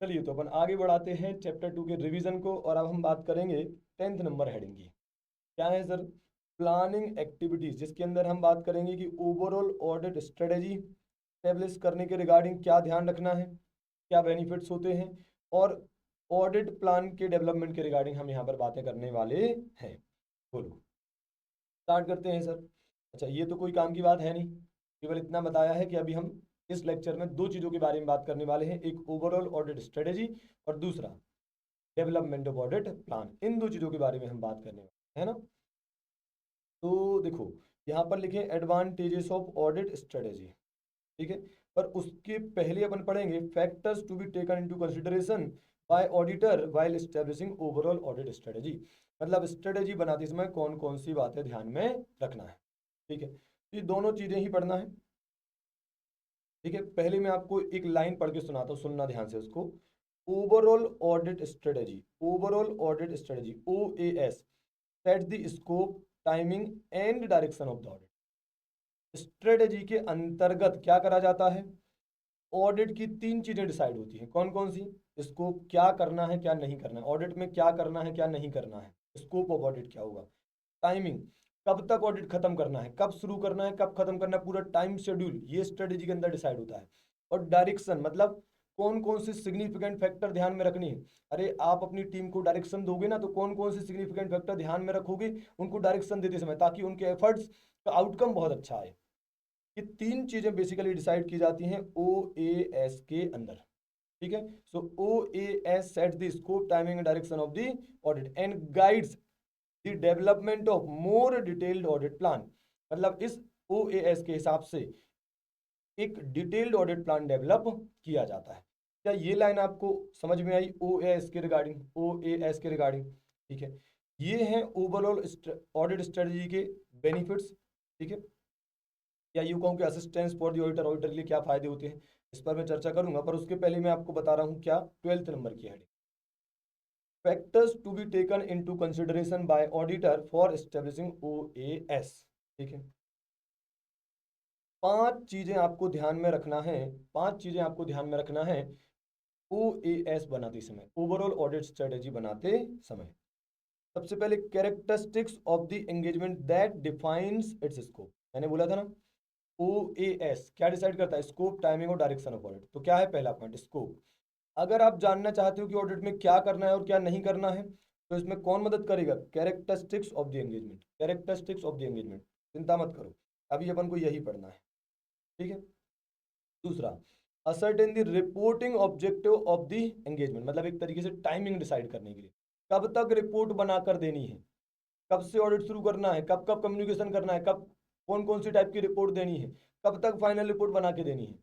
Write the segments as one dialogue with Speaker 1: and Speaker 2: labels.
Speaker 1: चलिए तो अपन आगे बढ़ाते हैं चैप्टर 2 के रिवीजन को, और अब हम बात करेंगे 10th नंबर हेडिंग की। क्या है सर? प्लानिंग एक्टिविटीज, जिसके अंदर हम बात करेंगे कि ओवरऑल ऑडिट स्ट्रेटेजी एस्टेब्लिश करने के रिगार्डिंग क्या ध्यान रखना है, क्या बेनिफिट्स होते हैं, और ऑडिट प्लान के डेवलपमेंट के रिगार्डिंग हम यहाँ पर बातें करने वाले हैं। बोलो, स्टार्ट करते हैं सर। अच्छा, ये तो कोई काम की बात है नहीं, केवल इतना बताया है कि अभी हम इस लेक्चर में दो चीज़ों के बारे में बात करने वाले हैं, एक ओवरऑल ऑडिट स्ट्रेटेजी और दूसरा डेवलपमेंट ऑफ ऑडिट प्लान। इन दो चीज़ों के बारे में हम बात करने वाले हैं ना। तो देखो, यहाँ पर लिखे एडवांटेजेस ऑफ ऑडिट स्ट्रेटेजी, ठीक है। पर उसके पहले अपन पढ़ेंगे factors to be taken into consideration by auditor while establishing overall audit strategy. मतलब स्ट्रेटेजी बनाते समय कौन कौन सी बातें ध्यान में रखना है, ठीक है। ये दोनों चीजें ही पढ़ना है, ठीक है। पहले मैं आपको एक लाइन पढ़ के सुनाता हूँ, सुनना ध्यान से उसको। Overall audit strategy, overall audit strategy OAS set the scope, timing and direction of the audit. Strategy के अंतर्गत क्या करा जाता है? ऑडिट की तीन चीजें डिसाइड होती हैं। कौन कौन सी? स्कोप, क्या करना है क्या नहीं करना है, ऑडिट में क्या करना है क्या नहीं करना है, स्कोप ऑफ ऑडिट क्या होगा। टाइमिंग, कब तक ऑडिट खत्म करना है, कब शुरू करना है कब खत्म करना है, पूरा टाइम शेड्यूल ये स्ट्रेटेजी के अंदर डिसाइड होता है। और डायरेक्शन, मतलब कौन कौन से सिग्निफिकेंट फैक्टर ध्यान में रखनी है। अरे आप अपनी टीम को डायरेक्शन दोगे ना, तो कौन कौन से सिग्निफिकेंट फैक्टर ध्यान में रखोगे उनको डायरेक्शन देते समय, ताकि उनके एफर्ट्स का आउटकम बहुत अच्छा आए। ये तीन चीजें बेसिकली डिसाइड की जाती हैं OAS के अंदर, ठीक है। सो OAS set the scope, timing and direction of the audit and guides the development of more detailed audit plan. मतलब इस OAS के हिसाब से एक डिटेल्ड ऑडिट प्लान डेवलप किया जाता है। क्या ये लाइन आपको समझ में आई OAS के रिगार्डिंग? OAS के रिगार्डिंग, ठीक है। ये है ओवरऑल ऑडिट स्ट्रेटजी के बेनिफिट्स, ठीक है। या यूं कहूं कि assistance for the auditor, auditor के लिए क्या फायदे होते हैं, इस पर मैं चर्चा करूंगा। पर उसके पहले मैं आपको बता रहा हूं क्या 12th नंबर की heading, factors to be taken into consideration by auditor for establishing OAS, ठीक है। पांच चीजें आपको ध्यान में रखना है, पांच चीजें आपको ध्यान में रखना है OAS बनाते समय, ओवरऑल ऑडिट स्ट्रेटेजी बनाते समय। सबसे पहले characteristics of the engagement that defines its scope. मैंने बोला था ना, OAS क्या डिसाइड करता है? स्कोप, टाइमिंग और डायरेक्शन ऑफ ऑडिट। तो क्या है पहला पॉइंट? स्कोप। अगर आप जानना चाहते हो कि ऑडिट में क्या करना है और क्या नहीं करना है, तो इसमें कौन मदद करेगा? Characteristics of the engagement, characteristics of the engagement. चिंता मत करो, अभी अपन को यही पढ़ना है, ठीक है। दूसरा, ascertain the reporting objective of the engagement, मतलब एक तरीके से टाइमिंग डिसाइड करने के लिए कब तक रिपोर्ट बनाकर देनी है, कब से ऑडिट शुरू करना है, कब कब कम्युनिकेशन करना है, कब कौन कौन सी टाइप की रिपोर्ट देनी है, कब तक फाइनल रिपोर्ट बना के देनी है,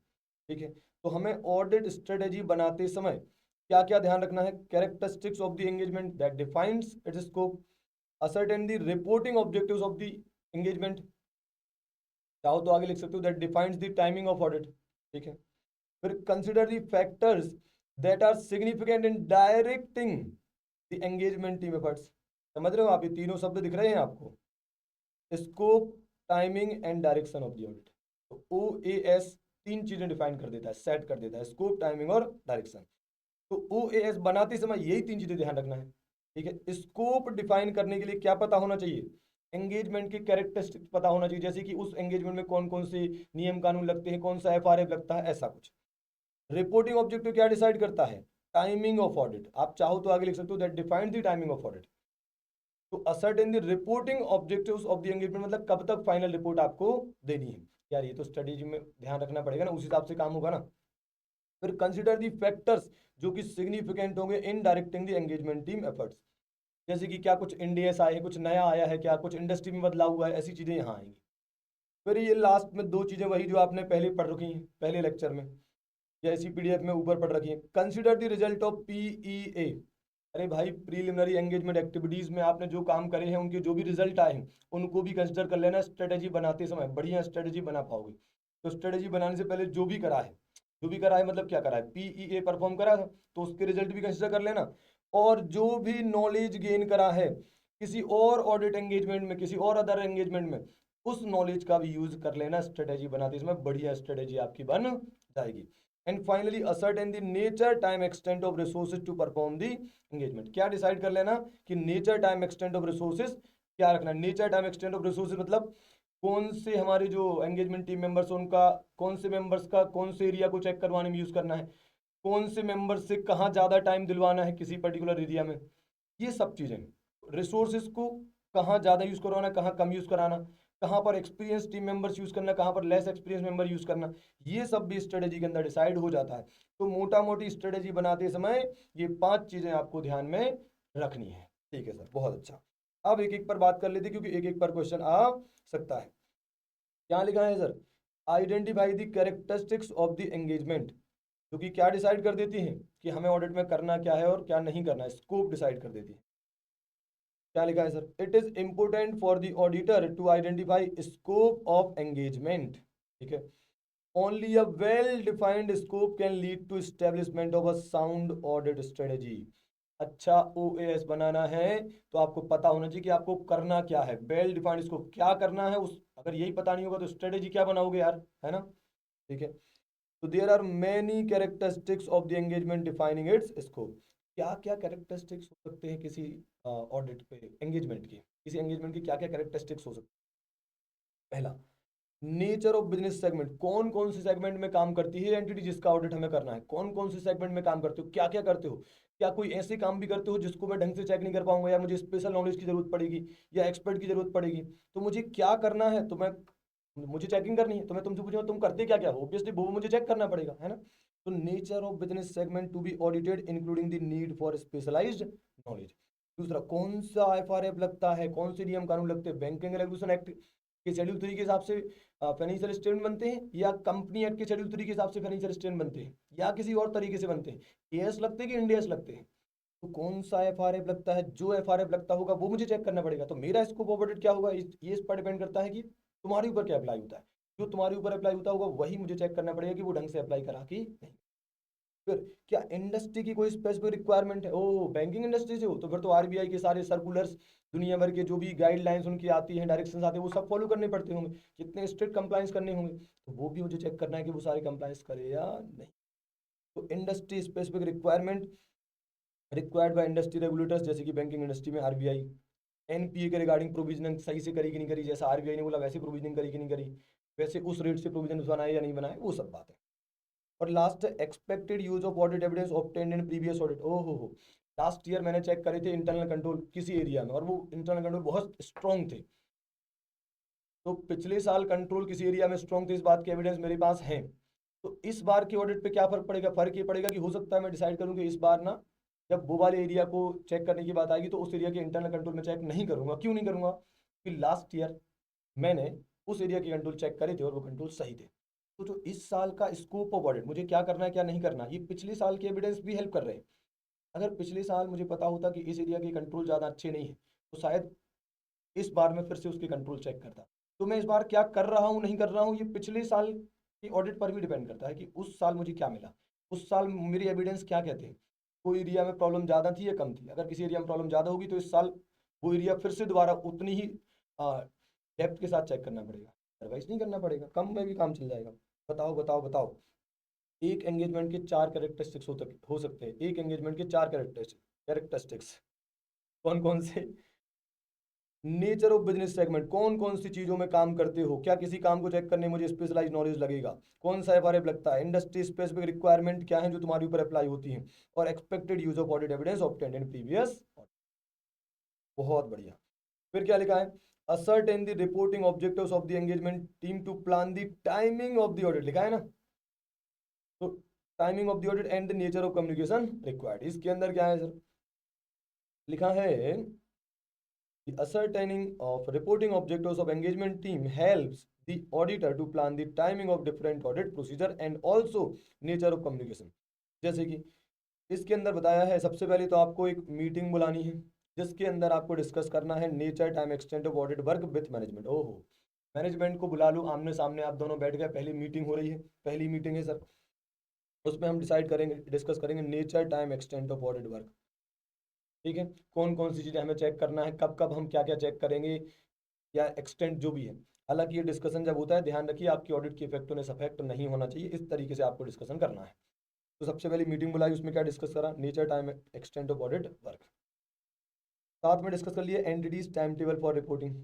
Speaker 1: ठीक है। तो हमें ऑडिट स्ट्रेटेजी बनाते समय क्या क्या ध्यान रखना है? Characteristics of the engagement that defines its scope, ascertain the reporting objectives of the engagement, चाहो तो आगे लिख सकते हो that defines the timing of audit, ठीक है। फिर consider the factors that are significant in directing the engagement team efforts. समझ रहे हो आप? ये तीनों शब्द दिख रहे हैं आपको, scope, timing and direction of the audit. तो OAS तीन चीजें डिफाइन कर देता है, सेट कर देता है, स्कोप, टाइमिंग और डायरेक्शन। तो OAS बनाते समय यही तीन चीजें ध्यान रखना है, ठीक है। स्कोप डिफाइन करने के लिए क्या पता होना चाहिए? एंगेजमेंट के कैरेक्टरिस्टिक्स पता होना चाहिए, जैसे कि उस एंगेजमेंट में कौन कौन से नियम कानून लगते हैं, कौन सा FRF लगता है, ऐसा कुछ। रिपोर्टिंग ऑब्जेक्टिव क्या डिसाइड करता है? Timing of audit. आप चाहो तो आगे लिख सकते हो that defined the timing of audit. तो ascertain the reporting objectives of the engagement, मतलब कब तक फाइनल रिपोर्ट आपको देनी है। यार ये तो स्ट्रेटेजी में ध्यान रखना पड़ेगा ना, उस हिसाब से काम होगा ना। फिर कंसिडर दी फैक्टर्स जो कि सिग्निफिकेंट होंगे in directing the engagement team efforts, जैसे कि क्या कुछ इंडियस आए हैं, कुछ नया आया है, क्या कुछ इंडस्ट्री में बदलाव हुआ है, ऐसी चीजें यहाँ आएंगी। फिर ये लास्ट में दो चीजें वही जो आपने पहले पढ़ रखी हैं पहले लेक्चर में, या इसी PDF में ऊपर पढ़ रखी है। Consider the result of PEA। अरे भाई, प्रीलिमिनरी एंगेजमेंट एक्टिविटीज में आपने जो काम करे हैं उनके जो भी रिजल्ट आए हैं उनको भी कंसिडर कर लेना। स्ट्रेटेजी बनाते समय बढ़िया स्ट्रेटेजी बना पाओगे। तो स्ट्रेटेजी बनाने से पहले जो भी करा है, जो भी करा है मतलब क्या करा है, PEA परफॉर्म करा था तो उसके रिजल्ट भी कंसिडर कर लेना। और जो भी नॉलेज गेन करा है किसी और ऑडिट एंगेजमेंट में, किसी और अदर एंगेजमेंट में, उस नॉलेज का भी यूज कर लेना स्ट्रेटेजी बनाते समय, बढ़िया स्ट्रेटेजी आपकी बन जाएगी। And finally ascertain the nature time extent of resources to perform the engagement. क्या डिसाइड कर लेना कि nature time extent of resources क्या रखना। Nature time extent of resources मतलब कौन से हमारे जो एंगेजमेंट टीम मेंबर्स उनका कौन से मेंबर्स का कौन से एरिया को चेक करवाने में यूज करना है, कौन से मेंबर से कहाँ ज्यादा टाइम दिलवाना है किसी पर्टिकुलर एरिया में, ये सब चीजें। रिसोर्सेज को कहाँ ज्यादा यूज करवाना, कहाँ कम यूज कराना, कहाँ पर एक्सपीरियंस टीम मेंबर्स यूज करना, कहाँ पर लेस एक्सपीरियंस मेंबर यूज करना, ये सब भी स्ट्रेटेजी के अंदर डिसाइड हो जाता है। तो मोटा मोटी स्ट्रेटेजी बनाते समय ये 5 चीजें आपको ध्यान में रखनी है। ठीक है सर, बहुत अच्छा। अब एक एक पर बात कर लेते क्योंकि एक एक पर क्वेश्चन आ सकता है। क्या लिखा है sir, identify the characteristics of the engagement, जो कि क्या डिसाइड कर देती हैं कि हमें ऑडिट में करना क्या है और क्या नहीं करना है, स्कोप डिसाइड कर देती है। क्या लिखा है sir, it is important for the auditor to identify scope of engagement. ठीक है, only a well defined scope can lead to establishment of a sound audit strategy. अच्छा ओएएस बनाना है तो आपको पता होना चाहिए कि आपको करना क्या है, वेल डिफाइंड स्कोप क्या करना है। उस अगर यही पता नहीं होगा तो स्ट्रेटेजी क्या बनाओगे यार, है ना। ठीक है, तो there are many characteristics of the engagement defining its scope. क्या क्या कैरेक्टरिस्टिक्स हो सकते हैं किसी ऑडिट पे एंगेजमेंट की, किसी एंगेजमेंट की क्या क्या कैरेक्टरिस्टिक्स हो सकते हैं। पहला, नेचर ऑफ बिजनेस सेगमेंट, कौन कौन से सेगमेंट में काम करती है एंटिटी जिसका ऑडिट हमें करना है, कौन कौन से सेगमेंट में काम करते हो, क्या क्या करते हो, क्या कोई ऐसे काम भी करते हो जिसको मैं ढंग से चेक नहीं कर पाऊंगा या मुझे स्पेशल नॉलेज की जरूरत पड़ेगी या एक्सपर्ट की जरूरत पड़ेगी, तो मुझे क्या करना है, तो मैं मुझे चेकिंग करनी है तो मैं तुमसे पूछूंगा तुम करते क्या क्या हो, ऑब्वियसली वो मुझे चेक करना पड़ेगा, है ना। तो nature of business segment to be audited including the need for specialised knowledge. दूसरा, कौन सा एफआरएफ लगता है, कौन से नियम कानून लगते हैं, बैंकिंग रेगुलेशन एक्ट के शेड्यूल 3 के हिसाब से फाइनेंशियल स्टेटमेंट बनते हैं, या कंपनी एक्ट के शेड्यूल 3 के हिसाब से फाइनेंशियल स्टेटमेंट बनते हैं, या किसी और तरीके से बनते हैं, एएस लगते हैं कि इंडियस लगते हैं। तो कौन सा एफआरएफ लगता है, जो एफआरएफ लगता होगा वो मुझे चेक करना पड़ेगा। तो मेरा स्कोप ऑफ ऑडिट क्या होगा, ये इस पर डिपेंड करता है कि तुम्हारे ऊपर क्या अप्लाई होता है। जो तुम्हारे ऊपर अप्लाई होता होगा वही मुझे चेक करना पड़ेगा कि वो ढंग से अप्लाई करा कि नहीं। फिर क्या इंडस्ट्री की कोई स्पेसिफिक रिक्वायरमेंट है, ओह बैंकिंग इंडस्ट्री से हो तो फिर तो आरबीआई के सारे सर्कुलर्स, दुनिया भर के जो भी गाइडलाइंस उनकी आती हैं, डायरेक्शंस आते हैं, वो सब फॉलो करने पड़ते होंगे, कितने स्ट्रिक्ट कंप्लाइंस करने होंगे, तो वो भी मुझे चेक करना है कि वो सारे कंप्लाइंस करे या नहीं। तो industry specific requirement required by industry regulators, जैसे कि बैंकिंग इंडस्ट्री में आरबीआई, एनपीए के रिगार्डिंग प्रोविजनिंग सही से करी कि नहीं करी, जैसा आरबीआई ने बोला वैसे प्रोविजनिंग करी कि नहीं करी, वैसे उस रेट से प्रोविजन बनाए या नहीं बनाए, वो सब बात है। और लास्ट है expected use of audit evidence obtained in previous audit. ओ हो, लास्ट ईयर मैंने चेक करे थे इंटरनल कंट्रोल किसी एरिया में और वो इंटरनल कंट्रोल बहुत स्ट्रॉन्ग थे। तो पिछले साल कंट्रोल किसी एरिया में स्ट्रॉन्ग थे, इस बात के एविडेंस मेरे पास हैं। तो इस बार के ऑडिट पे क्या फर्क पड़ेगा, फर्क ये पड़ेगा कि हो सकता है मैं डिसाइड करूं कि इस बार ना जब वो वाले एरिया को चेक करने की बात आएगी तो उस एरिया के इंटरनल कंट्रोल में चेक नहीं करूंगा। क्यों नहीं करूंगा, कि लास्ट ईयर मैंने उस एरिया के कंट्रोल चेक करे थे और वो कंट्रोल सही थे। तो जो इस साल का स्कोप ऑफ ऑडिट, मुझे क्या करना है क्या नहीं करना, ये पिछले साल के एविडेंस भी हेल्प कर रहे हैं। अगर पिछले साल मुझे पता होता कि इस एरिया के कंट्रोल ज़्यादा अच्छे नहीं है तो शायद इस बार मैं फिर से उसके कंट्रोल चेक करता। तो मैं इस बार क्या कर रहा हूँ नहीं कर रहा हूँ, ये पिछले साल की ऑडिट पर भी डिपेंड करता है कि उस साल मुझे क्या मिला, उस साल मेरी एविडेंस क्या कहते हैं, कोई एरिया में प्रॉब्लम ज़्यादा थी या कम थी। अगर किसी एरिया में प्रॉब्लम ज़्यादा होगी तो इस साल वो एरिया फिर से दोबारा उतनी ही डेप्थ के साथ चेक करना पड़ेगा, अदरवाइज नहीं करना पड़ेगा, कम में भी काम चल जाएगा। बताओ बताओ बताओ, एक एंगेजमेंट के 4 कैरेक्टरिस्टिक्स हो सकते हैं, एक एंगेजमेंट के 4 कैरेक्टरिस्टिक्स कौन कौन से। नेचर ऑफ बिजनेस सेगमेंट, कौन कौन सी चीजों में काम करते हो, क्या किसी काम को चेक करने में मुझे स्पेशलाइज नॉलेज लगेगा, कौन सा एफआरएफ लगता है, इंडस्ट्री स्पेसिफिक रिक्वायरमेंट क्या है जो तुम्हारे ऊपर अप्लाई होती हैं, और expected use of audit evidence obtained in previous. बहुत बढ़िया। फिर क्या लिखा है, ascertain the reporting objectives of the engagement team to plan the timing of the audit, लिखा है ना। तो timing of the audit and the nature of communication required, इसके अंदर क्या है सर, लिखा है the ascertaining of reporting objectives of engagement team helps the auditor to plan the timing of different audit procedure and also nature of communication। जैसे कि इसके अंदर बताया है, सबसे पहले तो आपको एक मीटिंग बुलानी है जिसके अंदर आपको डिस्कस करना है nature time extent of audit work with management. ओहो, मैनेजमेंट को बुला लो, आमने सामने आप दोनों बैठ गए, पहली मीटिंग हो रही है, पहली मीटिंग है सर, उसमें हम डिसाइड करेंगे डिस्कस करेंगे nature time extent of audit work. ठीक है, कौन कौन सी चीज़ें हमें चेक करना है, कब कब हम क्या क्या चेक करेंगे या एक्सटेंट जो भी है। हालांकि ये डिस्कशन जब होता है, ध्यान रखिए आपकी ऑडिट की इफेक्टिवनेस अफेक्ट नहीं होना चाहिए, इस तरीके से आपको डिस्कशन करना है। तो सबसे पहले मीटिंग बुलाई, उसमें क्या डिस्कस करा, nature, time, extent of audit work. साथ में डिस्कस कर लिए entities, time table for reporting,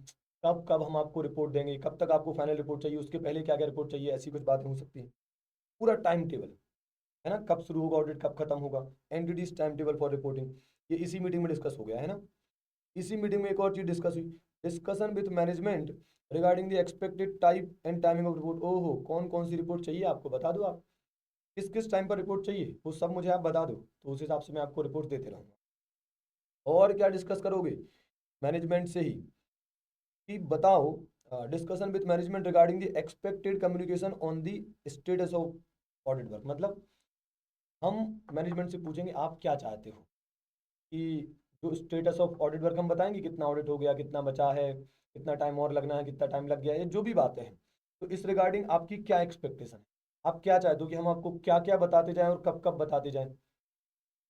Speaker 1: कब कब हम आपको रिपोर्ट देंगे, कब तक आपको फाइनल रिपोर्ट चाहिए, उसके पहले क्या क्या रिपोर्ट चाहिए, ऐसी कुछ बातें हो सकती हैं। पूरा टाइम टेबल है ना, कब शुरू होगा ऑडिट, कब खत्म होगा, entities, time table for reporting, ये इसी मीटिंग में डिस्कस हो गया है ना। इसी मीटिंग में एक और चीज डिस्कस हुई, discussion with management regarding the expected type and timing of report. ओहो, कौन कौन सी रिपोर्ट चाहिए आपको बता दो, आप किस किस टाइम पर रिपोर्ट चाहिए वो सब मुझे आप बता दो, तो उस हिसाब से मैं आपको रिपोर्ट देते रहूँगा। और क्या डिस्कस करोगे मैनेजमेंट से ही कि बताओ, discussion with management regarding the expected communication on the status of audit work. मतलब हम मैनेजमेंट से पूछेंगे आप क्या चाहते हो कि जो स्टेटस ऑफ ऑडिट वर्क हम बताएंगे, कितना ऑडिट हो गया, कितना बचा है, कितना टाइम और लगना है, कितना टाइम लग गया है, ये जो भी बातें हैं, तो इस रिगार्डिंग आपकी क्या एक्सपेक्टेशन है, आप क्या चाहते हो कि हम आपको क्या क्या बताते जाएं और कब कब बताते जाएं।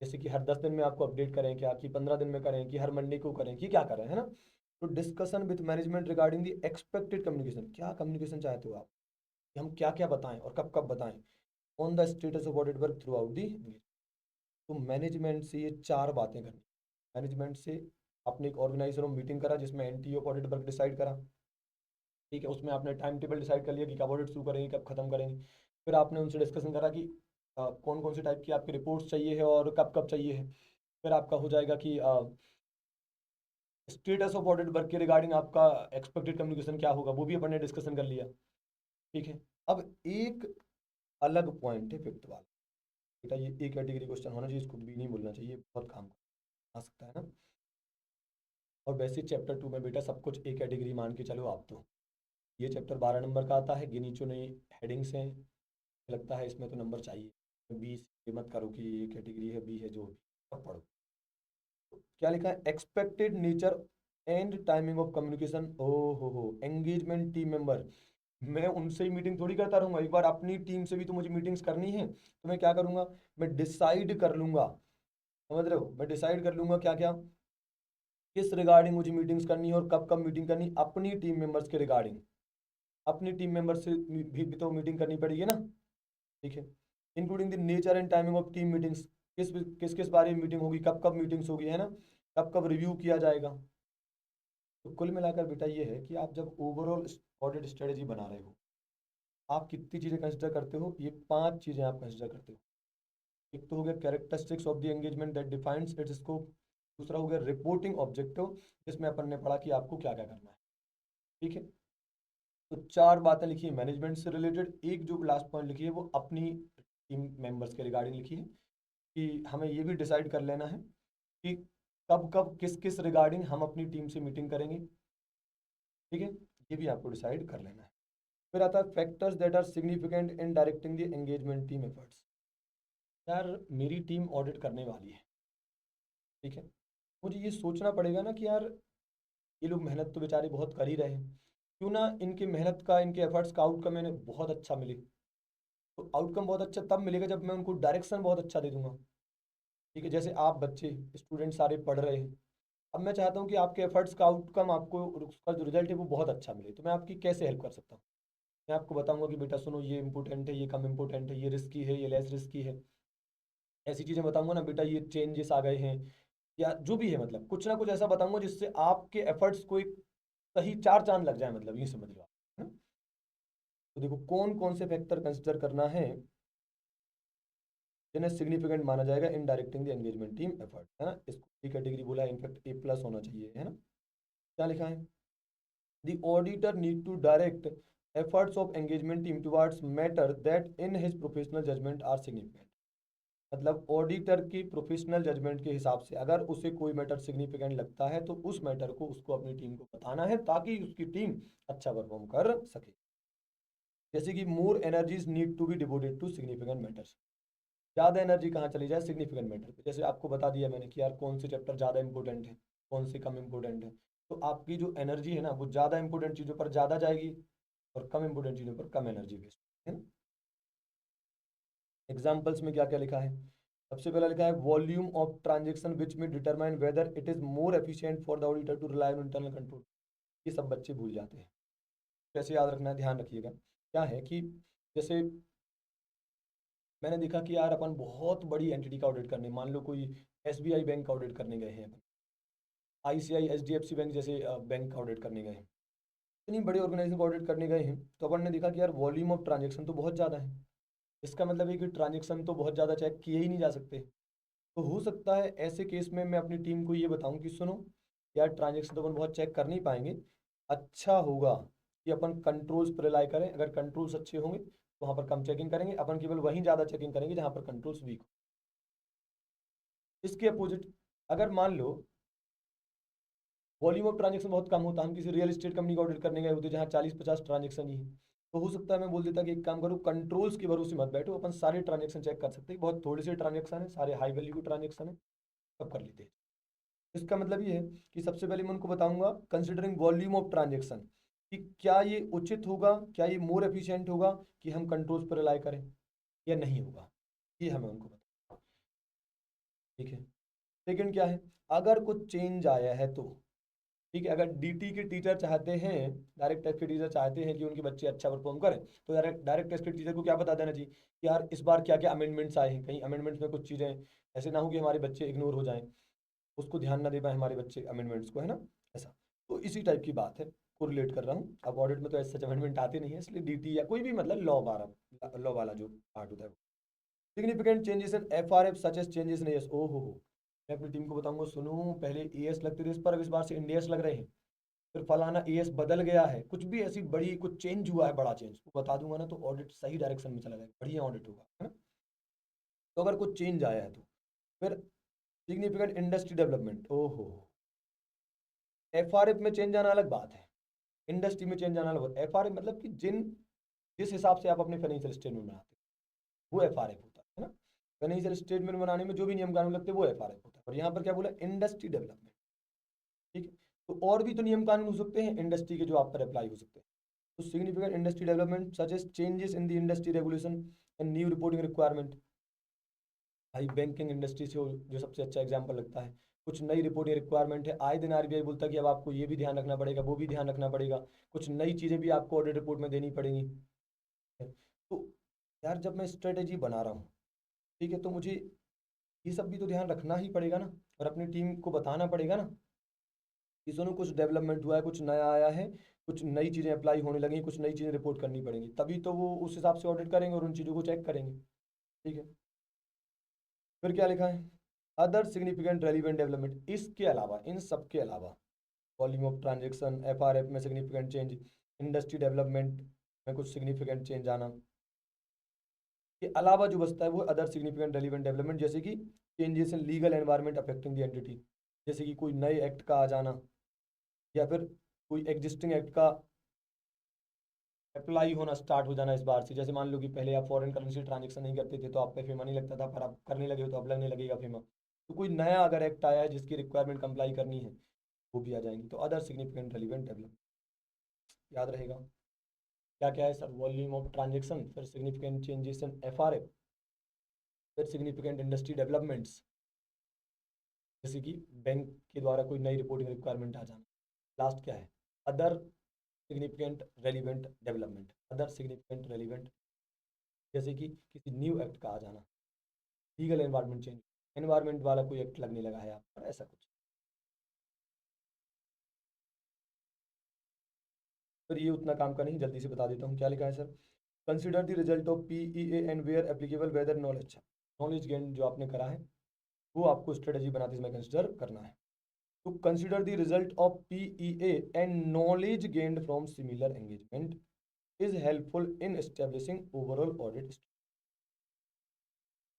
Speaker 1: जैसे कि हर 10 दिन में आपको अपडेट करें क्या, कि 15 दिन में करें, कि हर मंडे को करें, कि क्या करें, है ना। तो discussion with management regarding the expected communication, क्या कम्युनिकेशन चाहते हो आप कि हम क्या क्या बताएं और कब कब बताएं on the status of audit work through out the. तो मैनेजमेंट से ये चार बातें करनी। मैनेजमेंट से आपने एक ऑर्गेनाइजेशन मीटिंग करा जिसमें एनटी ऑफ ऑडिट वर्क डिसाइड करा, ठीक है, उसमें आपने टाइम टेबल डिसाइड कर लिया कि कब ऑडिट शुरू करेंगे, कब खत्म करेंगे। फिर आपने उनसे डिस्कशन करा कि कौन कौन से टाइप की आपकी रिपोर्ट्स चाहिए है और कब कब चाहिए है। फिर आपका हो जाएगा कि स्टेटस ऑफ ऑडिट वर्क के रिगार्डिंग आपका एक्सपेक्टेड कम्युनिकेशन क्या होगा, वो भी अपन ने डिस्कशन कर लिया, ठीक है। अब एक अलग पॉइंट है फिफ्थ वाला, बेटा ये एक कैटेगरी क्वेश्चन होना चाहिए, इसको भी नहीं बोलना चाहिए, बहुत काम आ सकता है ना। और वैसे चैप्टर 2 में बेटा सब कुछ एक कैटेगरी मान के चलो आप, तो ये चैप्टर 12 नंबर का आता है, गिनी चुनी हेडिंग्स हैं, लगता है इसमें तो नंबर चाहिए 20, मत करो कि ये कैटेगरी है बी है, जो सब पढ़ो। क्या लिखा है, expected nature and timing of communication. ओ हो, एंगेजमेंट टीम मेंबर, मैं उनसे ही मीटिंग थोड़ी करता रहूंगा, एक बार अपनी टीम से भी तो मुझे मीटिंग्स करनी है, तो मैं क्या करूंगा, मैं डिसाइड कर लूंगा, समझ रहे हो, मैं डिसाइड कर लूंगा क्या क्या, किस रिगार्डिंग मुझे मीटिंग्स करनी है और कब कब मीटिंग करनी, अपनी टीम मेंबर्स के रिगार्डिंग, अपनी टीम मेंबर्स से भी तो मीटिंग करनी पड़ेगी ना, ठीक है। Including the nature and timing of team meetings, किस किस किस बारे में मीटिंग होगी, कब कब मीटिंग्स होगी, है ना, कब कब रिव्यू किया जाएगा। तो कुल मिलाकर बेटा ये है कि आप जब ओवरऑल ऑडिट स्ट्रेटेजी बना रहे हो, आप कितनी चीज़ें कंसिडर करते हो, ये 5 चीज़ें आप कंसिडर करते हो। एक तो हो गया characteristics of the engagement that defines its scope, दूसरा हो गया रिपोर्टिंग ऑब्जेक्टिव, जिसमें अपन ने पढ़ा कि आपको क्या क्या करना है, ठीक है। तो 4 बातें लिखी है मैनेजमेंट से रिलेटेड, एक जो लास्ट पॉइंट लिखी है वो अपनी टीम मेंबर्स के रिगार्डिंग लिखी है, कि हमें ये भी डिसाइड कर लेना है कि कब कब किस किस रिगार्डिंग हम अपनी टीम से मीटिंग करेंगे, ठीक है, ये भी आपको डिसाइड कर लेना है। फिर आता है factors that are significant in directing the engagement team efforts. यार मेरी टीम ऑडिट करने वाली है, ठीक है, मुझे ये सोचना पड़ेगा ना कि यार ये लोग मेहनत तो बेचारे बहुत कर ही रहे हैं, क्यों ना इनके मेहनत का, इनके एफर्ट्स का आउटकम इन्हें बहुत अच्छा मिले। तो आउटकम बहुत अच्छा तब मिलेगा जब मैं उनको डायरेक्शन बहुत अच्छा दे दूंगा, ठीक है। जैसे आप बच्चे स्टूडेंट सारे पढ़ रहे हैं, अब मैं चाहता हूँ कि आपके एफर्ट्स का आउटकम, आपको उसका जो रिजल्ट है वो बहुत अच्छा मिले, तो मैं आपकी कैसे हेल्प कर सकता हूँ। मैं आपको बताऊंगा कि बेटा सुनो, ये इंपॉर्टेंट है, ये कम इंपॉर्टेंट है, ये रिस्की है, ये लेस रिस्की है, ऐसी चीज़ें बताऊंगा ना बेटा, ये चेंजेस आ गए हैं, या जो भी है, मतलब कुछ ना कुछ ऐसा बताऊंगा जिससे आपके एफर्ट्स को एक सही 4 चांद लग जाए, मतलब ये समझ लो आप, है ना? तो देखो कौन कौन से फैक्टर कंसिडर करना है जिन्हें सिग्निफिकेंट माना जाएगा in directing the engagement team effort, है ना, इसको की कैटेगरी बोला है, इनफैक्ट A+ होना चाहिए, है ना। क्या लिखा है, the auditor need to direct efforts of engagement team towards matter that in his professional judgment are significant। मतलब ऑडिटर की प्रोफेशनल जजमेंट के हिसाब से अगर उसे कोई मैटर सिग्निफिकेंट लगता है तो उस मैटर को उसको अपनी टीम को बताना है, ताकि उसकी टीम अच्छा परफॉर्म कर सके। जैसे कि more energies need to be devoted to significant matters, ज़्यादा एनर्जी कहाँ चली जाए, सिग्निफिकेंट मैटर पे। जैसे आपको बता दिया मैंने कि यार कौन से चैप्टर ज़्यादा इंपॉर्टेंट है, कौन से कम इंपॉर्टेंट है, तो आपकी जो एनर्जी है ना वो ज़्यादा इंपॉर्टेंट चीज़ों पर ज़्यादा जाएगी और कम इंपॉर्टेंट चीज़ों पर कम एनर्जी वेस्ट, है ना। एग्जाम्पल्स में क्या क्या लिखा है, सबसे पहला लिखा है वॉल्यूम ऑफ ट्रांजेक्शन विच में determine whether it is more efficient for the auditor to rely on internal control. ये सब बच्चे भूल जाते हैं, कैसे याद रखना है, ध्यान रखिएगा। क्या है कि जैसे मैंने देखा कि यार अपन बहुत बड़ी एंटिटी का ऑडिट करने, मान लो कोई एसबीआई बैंक का ऑडिट करने गए हैं, अपन आईसीआई एचडीएफसी बैंक जैसे बैंक का ऑडिट करने गए हैं, इतनी बड़ी ऑर्गेनाइजेशन का ऑडिट करने गए हैं, तो अपन ने देखा कि यार वॉल्यूम ऑफ ट्रांजेक्शन तो बहुत ज़्यादा है। इसका मतलब है कि ट्रांजेक्शन तो बहुत ज़्यादा चेक किए ही नहीं जा सकते। तो हो सकता है ऐसे केस में मैं अपनी टीम को ये बताऊं कि सुनो यार, ट्रांजेक्शन तो अपन बहुत चेक कर नहीं पाएंगे, अच्छा होगा कि अपन कंट्रोल्स पर रिलाई करें। अगर कंट्रोल्स अच्छे होंगे तो वहाँ पर कम चेकिंग करेंगे, अपन केवल वहीं ज़्यादा चेकिंग करेंगे जहाँ पर कंट्रोल्स वीक हो। इसके अपोजिट अगर मान लो वॉल्यूम ऑफ ट्रांजेक्शन बहुत कम होता, हम किसी रियल एस्टेट कंपनी का ऑडिट करने गए होते जहाँ 40-50 ट्रांजेक्शन ही है, तो हो सकता है मैं बोल देता कि एक काम करो, कंट्रोल्स के भरोसे मत बैठो, अपन सारे ट्रांजेक्शन चेक कर सकते हैं, बहुत थोड़े से ट्रांजेक्शन है, सारे हाई वैल्यू के ट्रांजेक्शन है, सब कर लेते हैं। इसका मतलब ये है कि सबसे पहले मैं उनको बताऊंगा कंसिडरिंग वॉल्यूम ऑफ ट्रांजेक्शन कि क्या ये उचित होगा, क्या ये मोर एफिशिएंट होगा कि हम कंट्रोल्स पर रिलाई करें या नहीं होगा, ये हमें उनको बताना। ठीक है। सेकंड क्या है, अगर कुछ चेंज आया है तो ठीक है, अगर डीटी के टीचर चाहते हैं, डायरेक्ट टेस्ट के टीचर चाहते हैं कि उनके बच्चे अच्छा परफॉर्म करें, तो डायरेक्ट टेस्ट के टीचर को क्या बता देना चाहिए कि यार इस बार क्या क्या अमेंडमेंट्स आए हैं, कहीं अमेंडमेंट्स में कुछ चीज़ें ऐसे ना हो कि हमारे बच्चे इग्नोर हो जाएं, उसको ध्यान ना दे पाए हमारे बच्चे अमेंडमेंट्स को, है ना, ऐसा। तो इसी टाइप की बात है, को रिलेट कर रहा हूँ। अब ऑडिट में तो ऐसे अमेंडमेंट आते नहीं है, इसलिए डीटी या कोई भी मतलब लॉ वाला जो पार्ट होता है। Significant changes in FRF such as changes in AS, ओहो हो, मैं अपनी टीम को बताऊंगा, सुनो पहले एएस लगते थे इस पर, अब इस बार से इंडियस लग रहे हैं, फिर फलाना एएस बदल गया है, कुछ भी ऐसी बड़ी कुछ चेंज हुआ है, बड़ा चेंज वो बता दूंगा ना, तो ऑडिट सही डायरेक्शन में चला जाएगा, बढ़िया ऑडिट होगा, है ना। तो अगर कुछ चेंज आया है तो फिर सिग्निफिकेंट इंडस्ट्री डेवलपमेंट, ओहो, एफआरएफ में चेंज आना अलग बात है, इंडस्ट्री में चेंज आना अलग बात। एफआरएफ मतलब कि जिस हिसाब से आप अपने फाइनेंशियल स्टेटमेंट बनाते हैं वो एफआरएफ होता है ना। फाइनेंशियल स्टेटमेंट बनाने में जो भी नियम कानून लगते हैं वो एफआरएफ होता है। और यहाँ पर क्या बोला, इंडस्ट्री डेवलपमेंट। ठीक है, तो और भी तो नियम कानून हो सकते हैं इंडस्ट्री के जो आप पर अप्लाई हो सकते हैं। तो significant industry development such as changes in the industry regulation and new reporting requirement. भाई बैंकिंग इंडस्ट्री से जो सबसे अच्छा एग्जांपल लगता है, कुछ नई रिपोर्टिंग रिक्वायरमेंट है, आए दिन आरबीआई बोलता है कि अब आपको ये भी ध्यान रखना पड़ेगा, वो भी ध्यान रखना पड़ेगा, कुछ नई चीज़ें भी आपको ऑडिट रिपोर्ट में देनी पड़ेंगी। तो यार जब मैं स्ट्रेटेजी बना रहा हूँ, ठीक है, तो मुझे ये सब भी तो ध्यान रखना ही पड़ेगा ना, और अपनी टीम को बताना पड़ेगा ना कि सुनो कुछ डेवलपमेंट हुआ है, कुछ नया आया है, कुछ नई चीज़ें अप्लाई होने लगी, कुछ नई चीज़ें रिपोर्ट करनी पड़ेंगी, तभी तो वो उस हिसाब से ऑडिट करेंगे और उन चीज़ों को चेक करेंगे। ठीक है, फिर क्या लिखा है, अदर सिग्निफिकेंट रेलिवेंट डेवलपमेंट, इसके अलावा, इन सब के अलावा, वॉल्यूम ऑफ ट्रांजेक्शन, एफआरएफ में सिग्निफिकेंट चेंज, इंडस्ट्री डेवलपमेंट में कुछ सिग्निफिकेंट चेंज आना, के अलावा जो बचता है वो अदर सिग्निफिकेंट रेलिवेंट डेवलपमेंट, जैसे कि changes in legal environment affecting the entity, जैसे कि कोई नए एक्ट का आ जाना, या फिर कोई एग्जिस्टिंग एक्ट का अप्लाई होना स्टार्ट हो जाना इस बार से। जैसे मान लो कि पहले आप फॉरेन करेंसी ट्रांजेक्शन नहीं करते थे तो आप पे फीमा नहीं लगता था, पर आप करने लगे हो तो अब लगने लगेगा फीमा। तो कोई नया अगर एक्ट आया है जिसकी रिक्वायरमेंट कंप्लाई करनी है, वो भी आ जाएंगी। तो अदर सिग्निफिकेंट रेलिवेंट डेवलपमेंट याद रहेगा। क्या क्या है सर, वॉल्यूम ऑफ ट्रांजेक्शन, फिर सिग्निफिकेंट चेंजेस इन एफआरएफ, फिर सिग्निफिकेंट इंडस्ट्री डेवलपमेंट्स, जैसे कि बैंक के द्वारा कोई नई रिपोर्टिंग रिक्वायरमेंट आ जाना। लास्ट क्या है, other significant relevant development, other significant relevant, जैसे कि किसी न्यू एक्ट का आ जाना, लीगल एनवायरनमेंट चेंज, एनवायरनमेंट वाला कोई एक्ट लगने लगा है आप पर, ऐसा कुछ। फिर ये उतना काम का नहीं, जल्दी से बता देता हूँ क्या लिखा है sir. Consider the result of PEA and where applicable whether knowledge, knowledge gain जो आपने करा है वो आपको स्ट्रेटेजी बनाते समय कंसिडर करना है। तो consider the result of PEA and knowledge gained from similar engagement is helpful in establishing overall audit.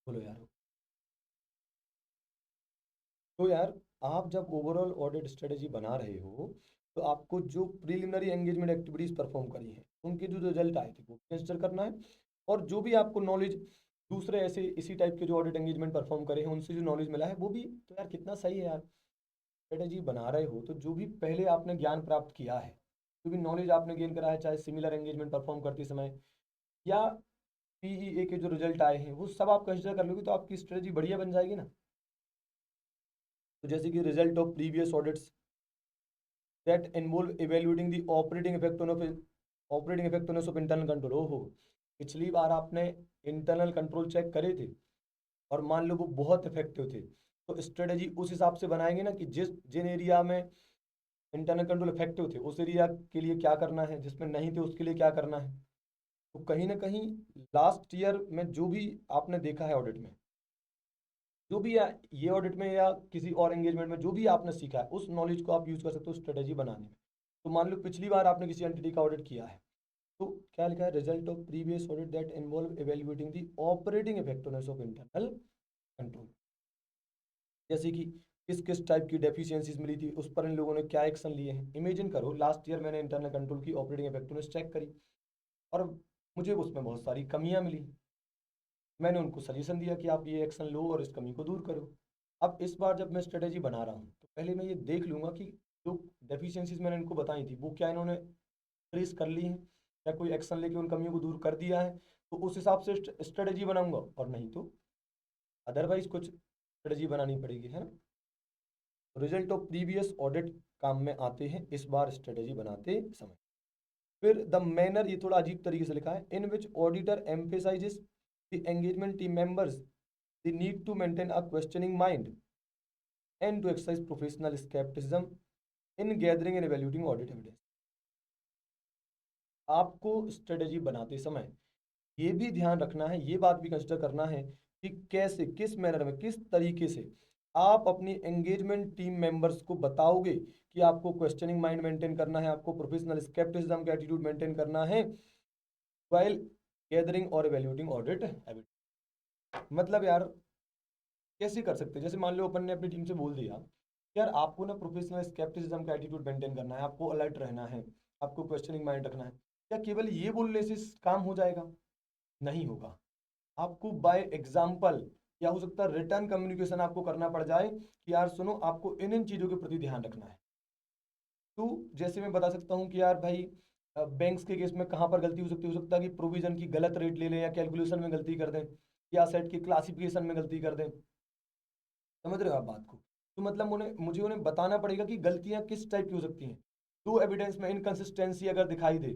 Speaker 1: बोलो यार। तो यार आप जब ओवरऑल ऑडिट स्ट्रेटेजी बना रहे हो, तो आपको जो प्रिलिमिनरी एंगेजमेंट एक्टिविटीज परफॉर्म करी हैं उनके जो रिजल्ट आए थे वो कंसिडर करना है, और जो भी आपको नॉलेज दूसरे ऐसे इसी टाइप के जो ऑडिट एंगेजमेंट परफॉर्म करे हैं उनसे जो नॉलेज मिला है वो भी, तो यार कितना सही है यार। स्ट्रेटेजी बना रहे हो तो जो भी पहले आपने ज्ञान प्राप्त किया है, जो भी नॉलेज आपने गेन करा है, चाहे सिमिलर एंगेजमेंट परफॉर्म करते समय या पीईए के जो रिजल्ट आए हैं, वो सब आप कंसिडर कर लोगे तो आपकी स्ट्रेटेजी बढ़िया बन जाएगी ना। तो जैसे कि result of previous audits that involve evaluating the operating effect on of operating effectiveness of internal control. ओहो, पिछली बार आपने इंटरनल कंट्रोल चेक करे थे और मान लो वो बहुत इफेक्टिव थे, तो स्ट्रेटेजी उस हिसाब से बनाएंगे ना कि जिन एरिया में इंटरनल कंट्रोल इफेक्टिव थे उस एरिया के लिए क्या करना है, जिसमें नहीं थे उसके लिए क्या करना है। तो कहीं ना कहीं लास्ट ईयर में जो भी आपने देखा है ऑडिट में, जो भी ये ऑडिट में या किसी और एंगेजमेंट में जो भी आपने सीखा है, उस नॉलेज को आप यूज कर सकते हो स्ट्रेटेजी बनाने में। तो मान लो पिछली बार आपने किसी एंटिटी का ऑडिट किया है, तो क्या लिखा है, result of previous audit that involve evaluating the operating effectiveness of internal control. जैसे कि किस किस टाइप की डेफिशिएंसीज मिली थी, उस पर इन लोगों ने क्या एक्शन लिए हैं। इमेजिन करो लास्ट ईयर मैंने इंटरनल कंट्रोल की ऑपरेटिंग इफेक्टिवनेस चेक करी और मुझे उसमें बहुत सारी कमियां मिली। मैंने उनको सजेशन दिया कि आप ये एक्शन लो और इस कमी को दूर करो। अब इस बार जब मैं स्ट्रेटेजी बना रहा हूँ तो पहले मैं ये देख लूंगा कि जो डेफिशिएंसीज मैंने इनको बताई थी वो क्या इन्होंने ट्रेस कर ली हैं, या कोई एक्शन लेके उन कमियों को दूर कर दिया है, तो उस हिसाब से स्ट्रेटेजी बनाऊंगा। और नहीं तो अदरवाइज कुछ स्ट्रेटेजी बनानी पड़ेगी, है ना। रिजल्ट ऑफ प्रीवियस ऑडिट काम में आते हैं इस बार स्ट्रेटेजी बनाते समय। फिर द मैनर, ये थोड़ा अजीब तरीके से लिखा है, in which auditor emphasises the engagement team members the need to maintain a questioning mind and to exercise professional scepticism in gathering and evaluating audit evidence. आपको स्ट्रेटेजी बनाते समय ये भी ध्यान रखना है, ये बात भी कंसिडर करना है कि कैसे, किस मैनर में, किस तरीके से आप अपनी एंगेजमेंट टीम मेंबर्स को बताओगे कि आपको क्वेश्चनिंग माइंड मेंटेन करना है, आपको प्रोफेशनल स्केप्टिसिज्म का एटीट्यूड मेंटेन करना है व्हाइल गैदरिंग और इवैल्यूएटिंग ऑडिट एविडेंस। मतलब यार कैसे कर सकते हैं, जैसे मान लो अपन ने अपनी टीम से बोल दिया यार आपको ना प्रोफेशनल स्केप्टिसिज्म का एटीट्यूड मेंटेन करना है, आपको अलर्ट रहना है, आपको क्वेश्चनिंग माइंड रखना है। क्या केवल ये बोलने से काम हो जाएगा? नहीं होगा। आपको बाय एग्जाम्पल या हो सकता है रिटर्न कम्युनिकेशन आपको करना पड़ जाए कि यार सुनो आपको इन इन चीज़ों के प्रति ध्यान रखना है। तो जैसे मैं बता सकता हूँ कि यार भाई बैंक्स के केस में कहाँ पर गलती हो सकता है कि प्रोविजन की गलत रेट ले लें या कैलकुलेशन में गलती कर दें या सेट की क्लासिफिकेशन में गलती कर दें। समझ रहे हो आप बात को? तो मतलब मुझे उन्हें बताना पड़ेगा कि गलतियां किस टाइप की हो सकती हैं। तो एविडेंस में इनकंसिस्टेंसी अगर दिखाई दे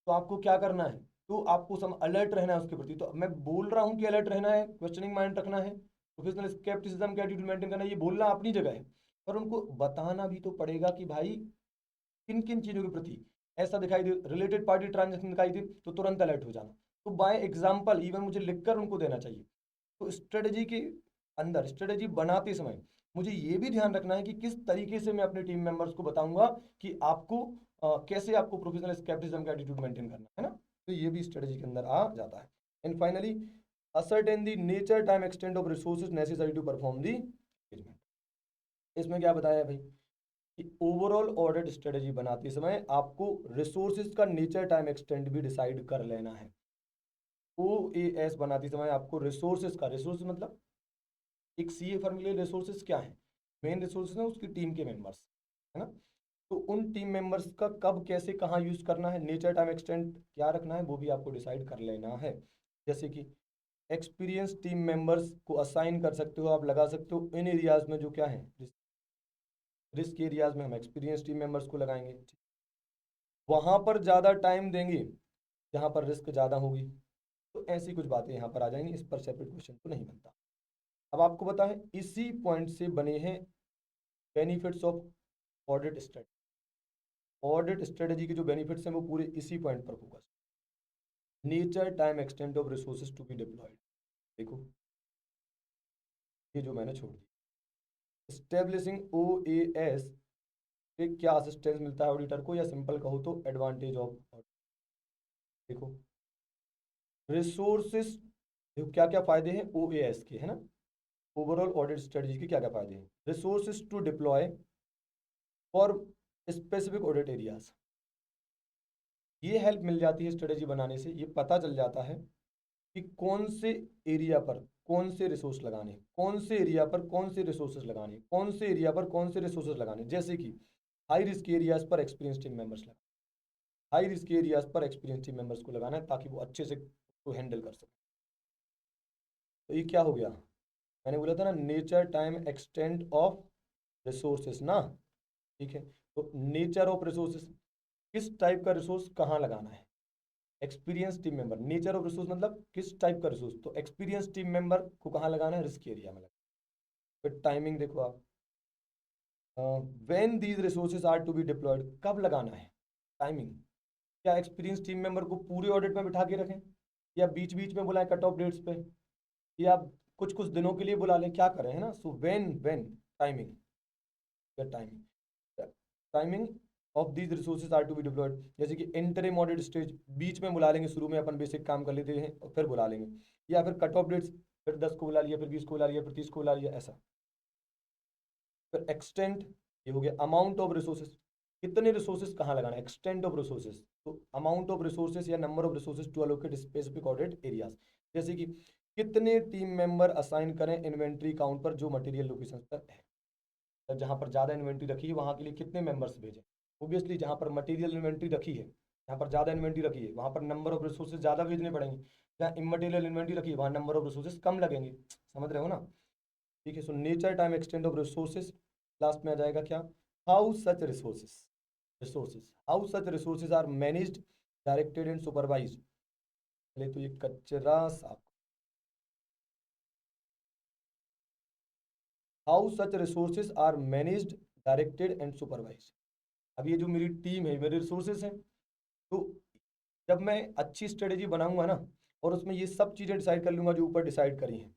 Speaker 1: तो आपको क्या करना है, तो आपको सम अलर्ट रहना है उसके प्रति। तो मैं बोल रहा हूँ कि अलर्ट रहना है, क्वेश्चनिंग माइंड रखना है, प्रोफेशनल स्केप्टिसिज्म का एटीट्यूड मेंटेन करना है, ये बोलना अपनी जगह है। पर उनको बताना भी तो पड़ेगा कि भाई किन किन चीजों के प्रति ऐसा दिखाई दे, रिलेटेड पार्टी ट्रांजेक्शन दिखाई दे तो तुरंत अलर्ट हो जाना। तो बाय एग्जाम्पल इवन मुझे लिखकर उनको देना चाहिए। तो स्ट्रेटेजी के अंदर स्ट्रेटेजी बनाते समय मुझे ये भी ध्यान रखना है कि किस तरीके से मैं अपने टीम मेंबर्स को बताऊंगा कि आपको कैसे आपको प्रोफेशनल स्केप्टिज्म का एटीट्यूड मेंटेन करना है ना। तो ये भी स्ट्रेटेजी के अंदर आ जाता है। And finally ascertain the nature time extent of resources necessary to perform the engagement. इसमें क्या बताया भाई कि ओवरऑल ऑडिट स्ट्रेटेजी बनाते समय आपको रिसोर्सेज का नेचर टाइम एक्सटेंट भी डिसाइड कर लेना है। ओ ए एस बनाते समय आपको रिसोर्सेज का, रिसोर्स मतलब एक सीए फर्म के लिए रिसोर्सेज क्या है, मेन रिसोर्सेज है उसकी टीम के मेंबर्स, है ना। तो उन टीम मेंबर्स का कब कैसे कहाँ यूज करना है, नेचर टाइम एक्सटेंट क्या रखना है, वो भी आपको डिसाइड कर लेना है। जैसे कि एक्सपीरियंस टीम मेंबर्स को असाइन कर सकते हो, आप लगा सकते हो इन एरियाज में जो क्या है रिस्क एरियाज में हम एक्सपीरियंस टीम मेंबर्स को लगाएंगे, वहां पर ज्यादा टाइम देंगे जहां पर रिस्क ज्यादा होगी। तो ऐसी कुछ बातें यहाँ पर आ जाएंगी, इस पर सेपरेट क्वेश्चन तो नहीं बनता। अब आपको पता है इसी पॉइंट से बने हैं benefits of audit strategy. Audit strategy के जो बेनिफिट्स हैं वो पूरे इसी पॉइंट पर focus. Nature time extent of resources to be deployed, देखो ये जो मैंने छोड़ दी। स्टेब्लिशिंग ओ ए एस से क्या असिस्टेंस मिलता है ऑडिटर को, या सिंपल कहो तो एडवांटेज ऑफ, देखो रिसोर्सेस, देखो क्या क्या फायदे हैं ओ ए एस के, है ना। ओवरऑल ऑडिट स्ट्रेटजी के क्या क्या फायदे हैं, resources to deploy for specific audit areas. ये हेल्प मिल जाती है स्ट्रेटेजी बनाने से, ये पता चल जाता है कि कौन से एरिया पर कौन से रिसोर्स लगाने, कौन से एरिया पर कौन से रिसोर्सेज लगाने, कौन से एरिया पर कौन से रिसोर्सेज लगाने। जैसे कि हाई रिस्क एरियाज पर एक्सपीरियंस टीम मेंबर्स लगाना, हाई रिस्क एरियाज पर एक्सपीरियंस टीम मेंबर्स को लगाना है ताकि वो अच्छे से उसको हैंडल कर सके। तो ये क्या हो गया, मैंने बोला था ना nature time extent of resources ना, ठीक है। तो नेचर ऑफ रिसोर्सेस, किस टाइप का रिसोर्स कहाँ लगाना है। Experience team member, nature of resource मतलब किस टाइप का रिसोर्स, तो एक्सपीरियंस टीम मेंबर को कहाँ लगाना है, रिस्क एरिया में लगाना। फिर टाइमिंग देखो आप, when these resources are to be deployed, कब लगाना है, टाइमिंग। क्या एक्सपीरियंस टीम मेंबर को पूरे ऑडिट में बिठा के रखें, या बीच बीच में बुलाएं कट ऑफ डेट्स पे, या कुछ कुछ दिनों के लिए बुला लें, क्या करें, है ना। So when timing, timing timing of these resources are to be deployed, जैसे कि इंटरिम ऑडिट स्टेज, बीच में बुला लेंगे, शुरू में अपन बेसिक काम कर लेते हैं और फिर बुला लेंगे, या फिर कट ऑफ डेट्स, फिर 10 को बुला लिया, फिर 20 को बुला लिया, फिर 30 को बुला लिया, ऐसा। फिर एक्सटेंड, ये हो गया अमाउंट ऑफ रिसोर्सेज, कितने रिसोर्सेज कहाँ लगाना है, एक्सटेंड ऑफ रिसोर्सेज, तो अमाउंट ऑफ रिसोर्सेज या number of resources to allocate specific audit areas, जैसे कि कितने टीम मेंबर असाइन करें इन्वेंट्री काउंट पर जो मटेरियल लोकेशन पर है, तो जहाँ पर ज़्यादा इन्वेंट्री रखी है वहाँ के लिए कितने मेंबर्स भेजें। ओबियसली जहाँ पर मटेरियल इन्वेंट्री रखी है, जहाँ पर ज़्यादा इन्वेंट्री रखी है वहाँ पर नंबर ऑफ रिसोर्सेज ज़्यादा भेजने पड़ेंगे, जहाँ इमटेरियल इन्वेंट्री रखी है वहाँ नंबर ऑफ रिसोर्सेज कम लगेंगे, समझ रहे हो ना। ठीक है, so nature time extend of resources, last में आ जाएगा क्या, how such resources how such resources are managed, directed and supervised. पहले तो ये कचरा साफ, how such resources are managed, directed and supervised. अब ये जो मेरी टीम है, मेरे रिसोर्सेज हैं, तो जब मैं अच्छी स्ट्रेटेजी बनाऊंगा ना और उसमें ये सब चीज़ें डिसाइड कर लूंगा जो ऊपर डिसाइड करी हैं,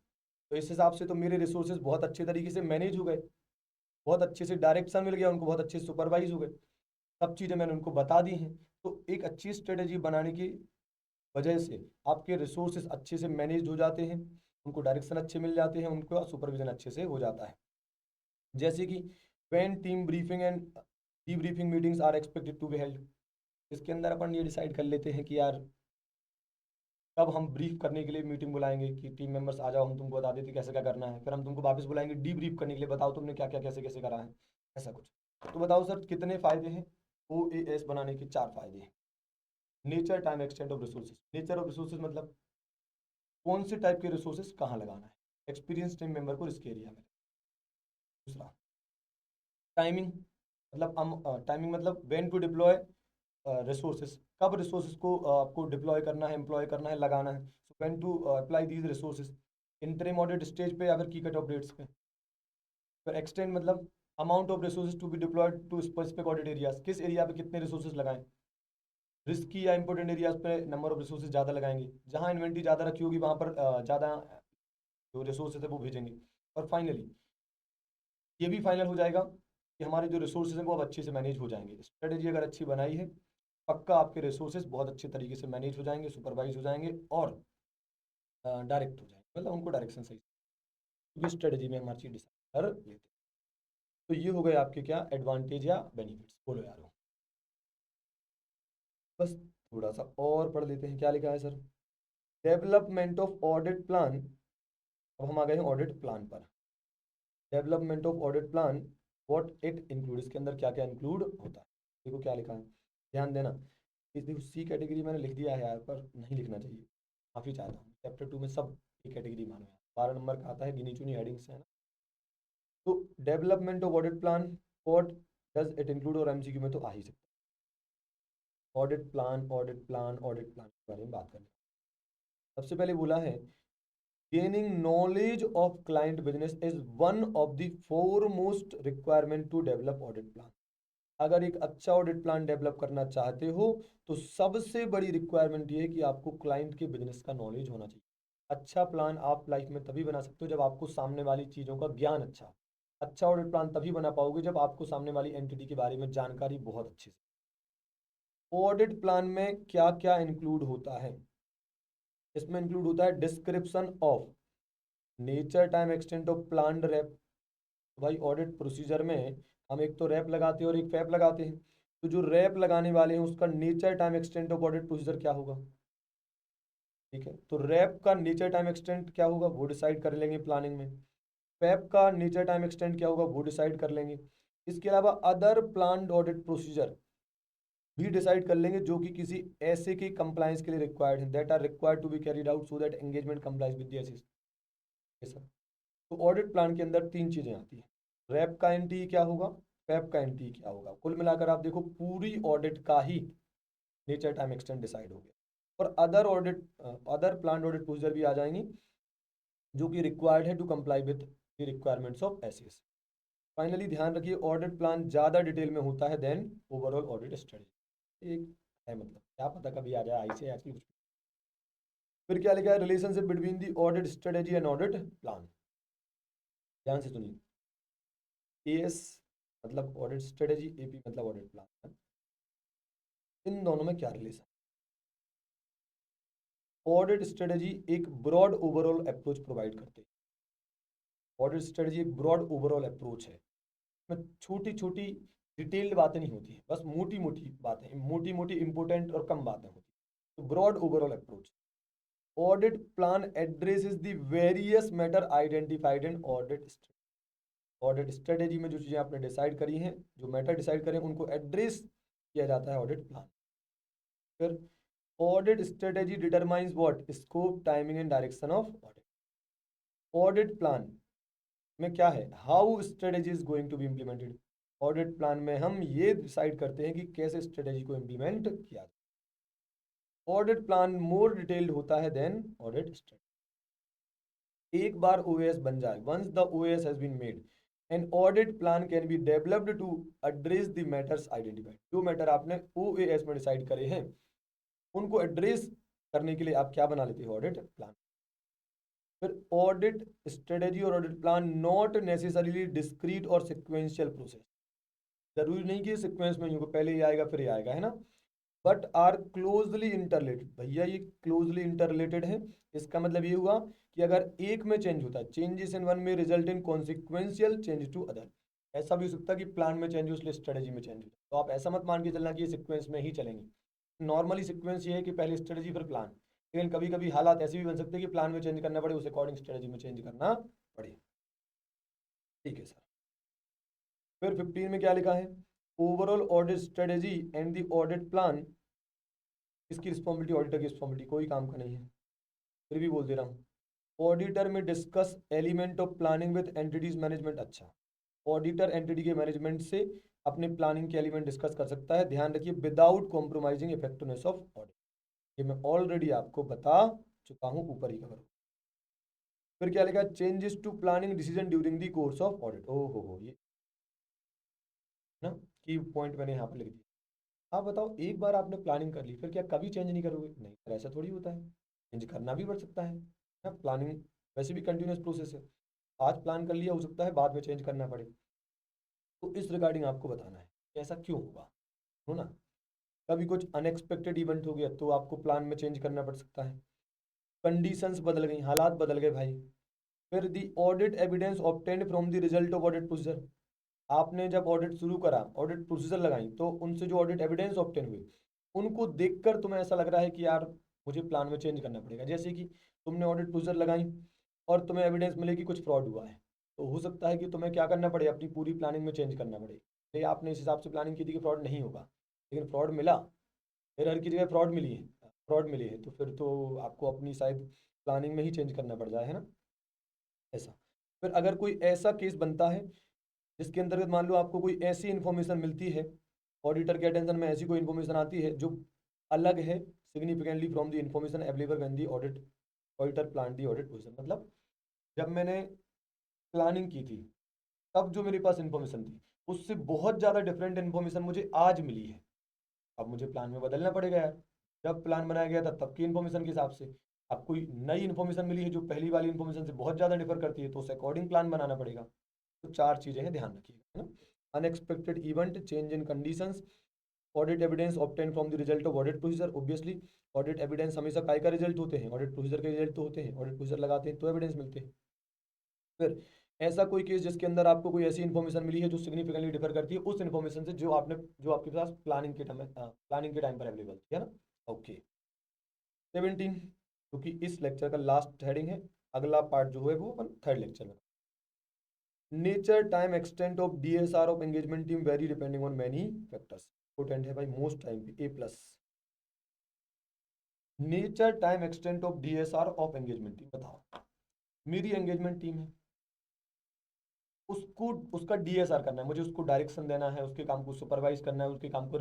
Speaker 1: तो इस हिसाब से तो मेरे रिसोर्सेज बहुत अच्छे तरीके से मैनेज हो गए, बहुत अच्छे से डायरेक्शन मिल गया उनको, बहुत अच्छे से सुपरवाइज हो गए, सब चीज़ें मैंने उनको बता दी हैं। तो एक अच्छी स्ट्रेटेजी बनाने की वजह से आपके रिसोर्सेज अच्छे से मैनेज हो जाते हैं, उनको डायरेक्शन अच्छे मिल जाते हैं, उनको सुपरविजन अच्छे से हो जाता है। जैसे कि when team briefing and debriefing meetings are expected to be held, इसके अंदर अपन ये डिसाइड कर लेते हैं कि यार कब हम ब्रीफ करने के लिए मीटिंग बुलाएंगे, कि टीम मेंबर्स आ जाओ हम तुमको बता देते कैसे क्या करना है, फिर हम तुमको वापस बुलाएंगे डीब्रीफ करने के लिए, बताओ तुमने क्या क्या कैसे कैसे करा है, ऐसा कुछ। तो बताओ सर कितने फायदे हैं OAS बनाने के, 4 फायदे हैं। Nature time extent of resources, nature of resources मतलब कौन से टाइप के रिसोर्सेज कहाँ लगाना है, एक्सपीरियंस टीम मेंबर को रिस्क एरिया में। दूसरा टाइमिंग, मतलब टाइमिंग मतलब व्हेन टू डिप्लॉय रिसोर्सेज, कब रिसोर्सेज को आपको डिप्लॉय करना है, एम्प्लॉय करना है, लगाना है। So when to apply these resources, interim audit stage पे या फिर की कट ऑफ डेट्स पे। फिर एक्सटेंड मतलब amount of resources to be deployed to specific audit areas, किस एरिया पे कितने रिसोर्सेज लगाएं, रिस्की या इंपॉर्टेंट एरियाज पे नंबर ऑफ रिसोर्सेज ज़्यादा लगाएंगे, जहाँ इन्वेंट्री ज़्यादा रखी होगी वहाँ पर ज़्यादा जो रिसोर्सेज है वो भेजेंगे। और फाइनली ये भी फाइनल हो जाएगा कि हमारे जो रिसोर्सेज हैं वो अब अच्छे से मैनेज हो जाएंगे। स्ट्रेटेजी अगर अच्छी बनाई है, पक्का आपके रिसोर्सेज बहुत अच्छे तरीके से मैनेज हो जाएंगे, सुपरवाइज हो जाएंगे और डायरेक्ट हो जाएंगे, मतलब उनको डायरेक्शन सही, क्योंकि स्ट्रेटेजी में हमारी चीज डिसाइड कर लेते हैं। तो ये हो गए आपके क्या एडवांटेज या बेनिफिट्स, बोलो यार। बस थोड़ा सा और पढ़ लेते हैं, क्या लिखा है sir, development of audit plan. अब हम आ गए हैं ऑडिट प्लान पर। Development of audit plan, what it include, इसके अंदर क्या क्या इंक्लूड होता है। देखो क्या लिखा है, ध्यान देना। इस देखो सी कैटेगरी मैंने लिख दिया है यार, पर नहीं लिखना चाहिए, माफी चाहता हूँ। चैप्टर 2 में सब एक कैटेगरी मानो यार, 12 नंबर का आता है, गिनी चुनी हेडिंग्स है ना। तो development of audit plan, what does it include, और एमसीक्यू में तो आ ही सकता है। Audit plan audit plan audit plan के बारे में बात करें। सबसे पहले बोला है gaining knowledge of client business is one of the foremost requirement to develop audit plan. अगर एक अच्छा ऑडिट प्लान डेवलप करना चाहते हो तो सबसे बड़ी रिक्वायरमेंट ये है कि आपको क्लाइंट के बिजनेस का नॉलेज होना चाहिए। अच्छा प्लान आप लाइफ में तभी बना सकते हो जब आपको सामने वाली चीज़ों का ज्ञान अच्छा। अच्छा ऑडिट प्लान तभी बना पाओगे जब आपको सामने वाली एंटिटी के बारे में जानकारी बहुत अच्छी से। ऑडिट प्लान में क्या क्या इंक्लूड होता है, इसमें इंक्लूड होता है description of nature time extent of plan wrap. भाई ऑडिट प्रोसीजर में हम एक तो रैप लगाते हैं और एक फैप लगाते हैं, तो जो रैप लगाने वाले हैं उसका nature time extent of audit procedure क्या होगा। ठीक है, तो रैप का नेचर टाइम एक्सटेंट क्या होगा वो डिसाइड कर लेंगे प्लानिंग में, फैप का नेचर टाइम एक्सटेंट क्या होगा वो डिसाइड कर लेंगे। इसके अलावा अदर प्लान्ड ऑडिट प्रोसीजर भी डिसाइड कर लेंगे जो कि किसी ऐसे के कंप्लायंस के लिए रिक्वायर्ड है, that are required to be carried out so that engagement complies with the सब। तो ऑडिट प्लान के अंदर 3 चीजें आती हैं, रैप का एनटी क्या होगा, पैप का एनटी क्या होगा। कुल मिलाकर आप देखो पूरी ऑडिट का ही नेचर टाइम एक्सटेंट डिसाइड हो गया। और other audit other plan audit procedure भी आ जाएंगी जो कि रिक्वायर्ड है to comply with the requirements of SS. Finally ध्यान रखिए ऑडिट प्लान ज़्यादा डिटेल में होता है देन ओवरऑल ऑडिट स्ट्रेटजी। एक है मतलब क्या पता कभी आ जाए ऐसे ऐसी कुछ। फिर क्या लिखा है, relationship between the audit strategy and audit plan. ध्यान से सुनिए, एएस मतलब ऑडिट स्ट्रेटजी, एपी मतलब ऑडिट प्लान, इन दोनों में क्या रिलेशन। ऑडिट स्ट्रेटजी एक ब्रॉड ओवरऑल अप्रोच प्रोवाइड करते हैं। ऑडिट स्ट्रेटजी एक ब्रॉड ओवरऑल अप्रोच है, में छोटी छोटी डिटेल्ड बातें नहीं होती है, बस मोटी मोटी बातें, मोटी मोटी इंपॉर्टेंट और कम बातें होती है। तो broad overall approach. Audit plan addresses the various matter identified in audit strategy. Audit strategy में जो चीज़ें आपने डिसाइड करी हैं, जो मैटर डिसाइड करें, उनको एड्रेस किया जाता है ऑडिट प्लान। फिर audit strategy determines what, scope, timing and direction of audit. Audit plan में क्या है, how strategy is going to be implemented. Audit plan में हम ये डिसाइड करते हैं कि कैसे स्ट्रेटजी को इम्प्लीमेंट किया जाए। ऑडिट प्लान मोर डिटेल्ड होता है देन ऑडिट स्ट्रेटजी। एक बार ओएस बन जाए, once the OS has been made, an audit plan can be developed to address the matters identified. जो मैटर आपने ओएस में डिसाइड करे हैं उनको एड्रेस करने के लिए आप क्या बना लेते हो, ऑडिट प्लान। फिर ऑडिट स्ट्रेटजी और audit plan not necessarily discrete और सिक्वेंशियल प्रोसेस। जरूरी नहीं कि सीक्वेंस में होगा, पहले ये आएगा फिर ये आएगा, है ना। But are closely interrelated. भैया ये क्लोजली इंटरलेटेड है, इसका मतलब ये हुआ कि अगर एक में चेंज होता है, चेंजेस इन वन में result in consequential change to other. ऐसा भी हो सकता है कि प्लान में चेंज हो इसलिए स्ट्रेटजी में चेंज हो, तो आप ऐसा मत मान के चलना कि ये सिक्वेंस में ही चलेंगे। नॉर्मली सिक्वेंस ये है कि पहले स्ट्रेटजी फिर प्लान, लेकिन कभी कभी हालात ऐसे भी बन सकते हैं कि प्लान में चेंज करना पड़े, उस अकॉर्डिंग स्ट्रेटजी में चेंज करना पड़े। ठीक है सर। फिर 15 में क्या लिखा है, overall audit strategy and the audit plan. इसकी रिस्पॉन्सिबिलिटी ऑडिटर की रिस्पॉन्सिबिलिटी कोई काम का नहीं है, फिर भी बोल दे रहा हूँ। ऑडिटर में discuss element of planning with entities management. अच्छा, ऑडिटर एंटिटी के मैनेजमेंट से अपने प्लानिंग के एलिमेंट डिस्कस कर सकता है। ध्यान रखिए, without compromising effectiveness of audit. ये मैं ऑलरेडी आपको बता चुका हूँ, ऊपर ही कवर। फिर क्या लिखा, changes to planning decision during the course of audit. ओ हो, ये ना की पॉइंट मैंने यहाँ पर लिख दिया। आप बताओ, एक बार आपने प्लानिंग कर ली फिर क्या कभी चेंज नहीं करोगे? नहीं, पर ऐसा थोड़ी होता है, चेंज करना भी पड़ सकता है ना। प्लानिंग वैसे भी कंटिन्यूस प्रोसेस है, आज प्लान कर लिया, हो सकता है बाद में चेंज करना पड़े। तो इस रिगार्डिंग आपको बताना है कि ऐसा क्यों होगा, हो ना। कभी कुछ अनएक्सपेक्टेड इवेंट हो गया तो आपको प्लान में चेंज करना पड़ सकता है। कंडीशंस बदल गई, हालात बदल गए भाई। फिर the audit evidence obtained from the result of audit procedure. आपने जब ऑडिट शुरू करा, ऑडिट प्रोसीजर लगाई, तो उनसे जो ऑडिट एविडेंस ऑब्टेन हुई उनको देखकर तुम्हें ऐसा लग रहा है कि यार मुझे प्लान में चेंज करना पड़ेगा। जैसे कि तुमने ऑडिट प्रोसीजर लगाई और तुम्हें एविडेंस मिले कि कुछ फ्रॉड हुआ है, तो हो सकता है कि तुम्हें क्या करना पड़े, अपनी पूरी प्लानिंग में चेंज करना पड़े। ये आपने इस हिसाब से प्लानिंग की थी कि फ्रॉड नहीं होगा, लेकिन फ्रॉड मिला, फिर हर की जगह फ्रॉड मिली है, फ्रॉड मिली है, तो फिर तो आपको अपनी शायद प्लानिंग में ही चेंज करना पड़ जाए, है ना, ऐसा। फिर अगर कोई ऐसा केस बनता है जिसके अंतर्गत मान लो आपको कोई ऐसी इन्फॉर्मेशन मिलती है, ऑडिटर के अटेंशन में ऐसी कोई इन्फॉर्मेशन आती है जो अलग है significantly from the information available when the auditor plan the audit position. मतलब जब मैंने प्लानिंग की थी तब जो मेरे पास इन्फॉर्मेशन थी उससे बहुत ज़्यादा डिफरेंट इन्फॉर्मेशन मुझे आज मिली है, अब मुझे प्लान में बदलना पड़ेगा यार। जब प्लान बनाया गया था तब की इन्फॉर्मेशन के हिसाब से अब कोई नई इन्फॉर्मेशन मिली है जो पहली वाली इन्फॉर्मेशन से बहुत ज़्यादा डिफर करती है, तो उस अकॉर्डिंग प्लान बनाना पड़ेगा। तो चार चीज़ें हैं, ध्यान रखिएगा, है ना। Unexpected event, change in conditions, audit evidence obtain from the result of audit procedure. Obviously audit evidence हमेशा काय का रिजल्ट होते हैं, ऑडिट प्रोसीजर के रिजल्ट तो होते हैं, ऑडिट प्रोसीजर लगाते हैं तो एविडेंस मिलते हैं। फिर ऐसा कोई केस जिसके अंदर आपको कोई ऐसी इन्फॉर्मेशन मिली है जो सिग्निफिकेंटली डिफर करती है उस इन्फॉर्मेशन से जो आपके पास प्लानिंग के टाइम पर अवेलेबल थी, है ना। ओके, 17, क्योंकि इस लेक्चर का लास्ट हेडिंग है, अगला पार्ट जो है वो अपन थर्ड लेक्चर में। Nature time extent of DSR of engagement team very depending on many factors. Important है भाई, मोस्ट टाइम पे A+। Nature time extent of DSR of engagement team. बताओ, मेरी एंगेजमेंट टीम है, उसको उसका डीएसआर करना है, मुझे उसको डायरेक्शन देना है, उसके काम को सुपरवाइज करना है, उसके काम को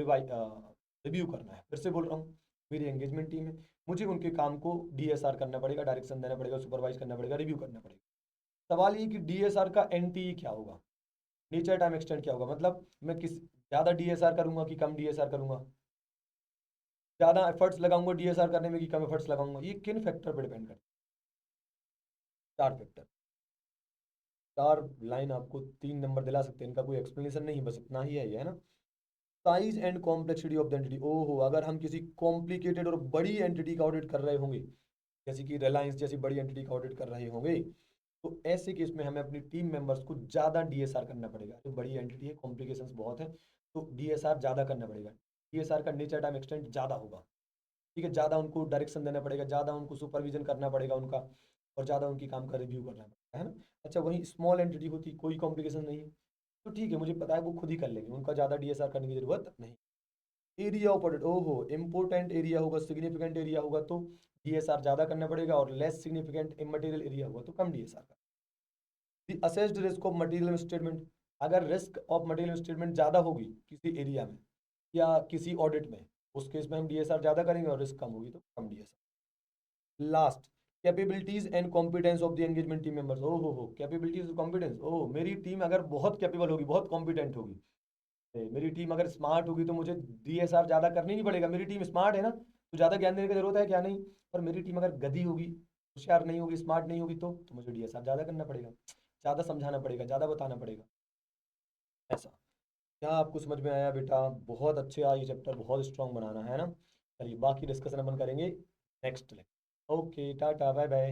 Speaker 1: रिव्यू करना है। फिर से बोल रहा हूँ, मेरी एंगेजमेंट टीम है, मुझे उनके काम को डीएसआर करना पड़ेगा, डायरेक्शन देना पड़ेगा, सुपरवाइज करना पड़ेगा, रिव्यू करना पड़ेगा। सवाल ये कि डीएसआर का एनटीई क्या होगा, नेचर टाइम एक्सटेंड क्या होगा, मतलब मैं किस ज़्यादा डीएसआर करूंगा कि कम डीएसआर करूंगा, ज़्यादा एफर्ट्स लगाऊंगा डीएसआर करने में कि कम एफर्ट्स लगाऊंगा, ये किन फैक्टर पर डिपेंड करता है? 4 फैक्टर। 4 लाइन आपको 3 नंबर दिला सकते हैं, इनका कोई एक्सप्लेनेशन नहीं, बस इतना ही है ये, है ना। Size and complexity of the entity, ओहो, अगर हम किसी कॉम्प्लिकेटेड और बड़ी एंटिटी का ऑडिट कर रहे होंगे, जैसे कि रिलायंस जैसी बड़ी एंटिटी का ऑडिट कर रहे होंगे, तो ऐसे केस में हमें अपनी टीम मेंबर्स को ज़्यादा डीएसआर करना पड़ेगा। तो बड़ी एंटिटी है, कॉम्प्लिकेशंस बहुत है, तो डीएसआर ज़्यादा करना पड़ेगा। डीएसआर का नेचर टाइम एक्सटेंड ज़्यादा होगा, ठीक है, ज़्यादा उनको डायरेक्शन देना पड़ेगा, ज़्यादा उनको सुपरविजन करना पड़ेगा उनका, और ज़्यादा उनकी काम का रिव्यू करना पड़ेगा, है ना। अच्छा, वहीं स्मॉल एंटिटी होती, कोई कॉम्प्लिकेशन नहीं है, तो ठीक है, मुझे पता है वो खुद ही कर लेंगे, उनका ज़्यादा डीएसआर करने की जरूरत नहीं। एरिया ऑफ ऑडिट, ओहो, इंपॉर्टेंट एरिया होगा, सिग्निफिकेंट एरिया होगा तो डीएसआर ज़्यादा करना पड़ेगा, और लेस सिग्निफिकेंट इमटेरियल एरिया होगा तो कम डीएसआर का। The assessed risk of material statement, अगर रिस्क ऑफ मटेरियल स्टेटमेंट ज़्यादा होगी किसी एरिया में या किसी ऑडिट में, उस केस में हम डीएसआर ज़्यादा करेंगे, और रिस्क कम होगी तो कम DSR. Last, capabilities and competence of the engagement team members, हो कैपेबिलिटीज और कॉम्पिटेंस, ओह, मेरी टीम अगर बहुत कैपेबल होगी, बहुत कॉम्पिटेंट होगी, मेरी टीम अगर स्मार्ट होगी, तो मुझे डीएसआर ज़्यादा करनी नहीं पड़ेगा, मेरी टीम स्मार्ट है ना, तो ज़्यादा ज्ञान देने की जरूरत है क्या, नहीं। और मेरी टीम अगर गधी होगी, होशियार नहीं होगी, स्मार्ट नहीं होगी, तो मुझे डीएसआर ज़्यादा करना पड़ेगा, ज़्यादा समझाना पड़ेगा, ज़्यादा बताना पड़ेगा, ऐसा। क्या आपको समझ में आया बेटा? बहुत अच्छे, ये चैप्टर बहुत स्ट्रांग बनाना है ना। चलिए, बाकी डिस्कशन अपन करेंगे नेक्स्ट लेक्चर। ओके, टाटा, बाय बाय।